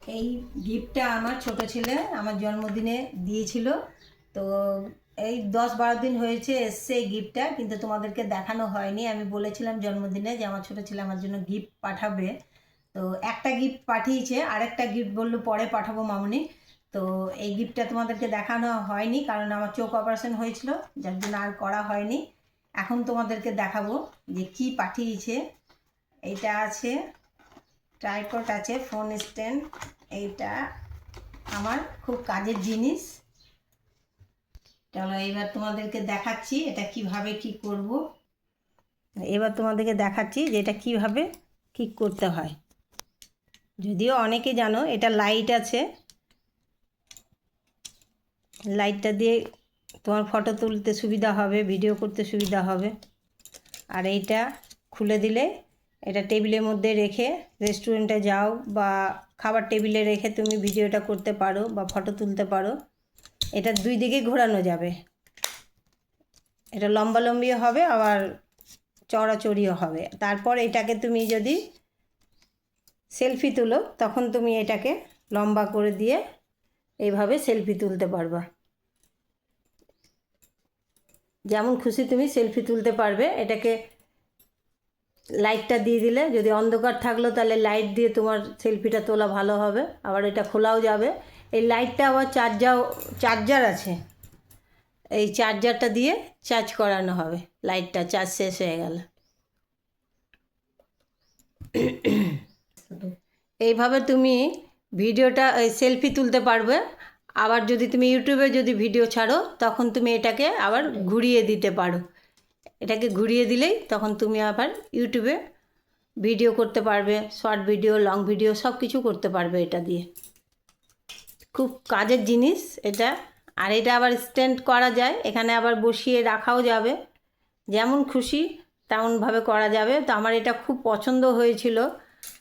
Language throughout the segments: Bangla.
এই গিফটটা আমার ছোট ছেলে আমার জন্মদিনে দিয়েছিল। তো এই 10-12 দিন হয়েছে এসছে এই গিফটটা, কিন্তু তোমাদেরকে দেখানো হয়নি। আমি বলেছিলাম জন্মদিনে যে আমার ছোট ছেলে আমার জন্য গিফট পাঠাবে। তো একটা গিফট পাঠিয়েছে, আরেকটা গিফট বললো পরে পাঠাবো মামুনি। তো এই গিফটটা তোমাদেরকে দেখানো হয়নি কারণ আমার চোখ অপারেশন হয়েছিল, যার জন্য আর করা হয়নি। এখন তোমাদেরকে দেখাবো যে কি পাঠিয়েছে। এইটা আছে, ট্রাইপড আছে, ফোন স্ট্যান্ড। এইটা আমার খুব কাজের জিনিস। চলো এবার তোমাদেরকে দেখাচ্ছি এটা কিভাবে কি করব। এবার তোমাদেরকে দেখাচ্ছি যে এটা কিভাবে কি করতে হয়। যদিও অনেকে জানো, এটা লাইট আছে, লাইটটা দিয়ে তোমার ফটো তুলতে সুবিধা হবে, ভিডিও করতে সুবিধা হবে। আর এইটা খুলে দিলে এটা টেবিলের মধ্যে রেখে রেস্টুরেন্টে যাও বা খাবার টেবিলে রেখে তুমি ভিডিওটা করতে পারো বা ফটো তুলতে পারো। এটা দুই দিকে ঘোরানো যাবে, এটা লম্বালম্বিও হবে আবার চড়াচড়িও হবে। তারপর এটাকে তুমি যদি সেলফি তুলো তখন তুমি এটাকে লম্বা করে দিয়ে এইভাবে সেলফি তুলতে পারবা। যেমন খুশি তুমি সেলফি তুলতে পারবে। এটাকে লাইটটা দিয়ে দিলে, যদি অন্ধকার থাকলো তাহলে লাইট দিয়ে তোমার সেলফিটা তোলা ভালো হবে। আবার এটা খোলাও যাবে। এই লাইটটা আবার চার্জার আছে, এই চার্জারটা দিয়ে চার্জ করানো হবে। লাইটটা চার্জ শেষ হয়ে গেল। এইভাবে তুমি ভিডিওটা সেলফি তুলতে পারবে। আবার যদি তুমি ইউটিউবে যদি ভিডিও ছাড়ো তখন তুমি এটাকে আবার ঘুরিয়ে দিতে পারো। এটাকে ঘুরিয়ে দিলেই তখন তুমি আবার ইউটিউবে ভিডিও করতে পারবে, শর্ট ভিডিও, লং ভিডিও সব কিছু করতে পারবে এটা দিয়ে। খুব কাজের জিনিস এটা। আর এটা আবার স্ট্যান্ড করা যায়, এখানে আবার বসিয়ে রাখাও যাবে, যেমন খুশি তেমনভাবে করা যাবে। তো আমার এটা খুব পছন্দ হয়েছিল,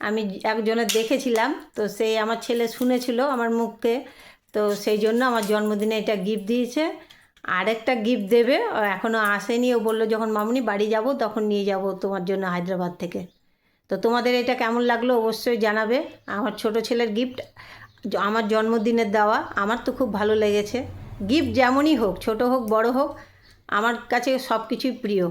আমি একজনের দেখেছিলাম, তো সেই আমার ছেলে শুনেছিল আমার মুখে, তো সেই জন্য আমার জন্মদিনে এটা গিফট দিয়েছে। আরেকটা গিফট দেবে, এখনও আসেনি। ও বললো যখন মামুনি বাড়ি যাব তখন নিয়ে যাব তোমার জন্য হায়দ্রাবাদ থেকে। তো তোমাদের এটা কেমন লাগলো অবশ্যই জানাবে। আমার ছোট ছেলের গিফট, আমার জন্মদিনের দেওয়া, আমার তো খুব ভালো লেগেছে। গিফট যেমনই হোক, ছোট হোক বড় হোক, আমার কাছে সব কিছুই প্রিয়।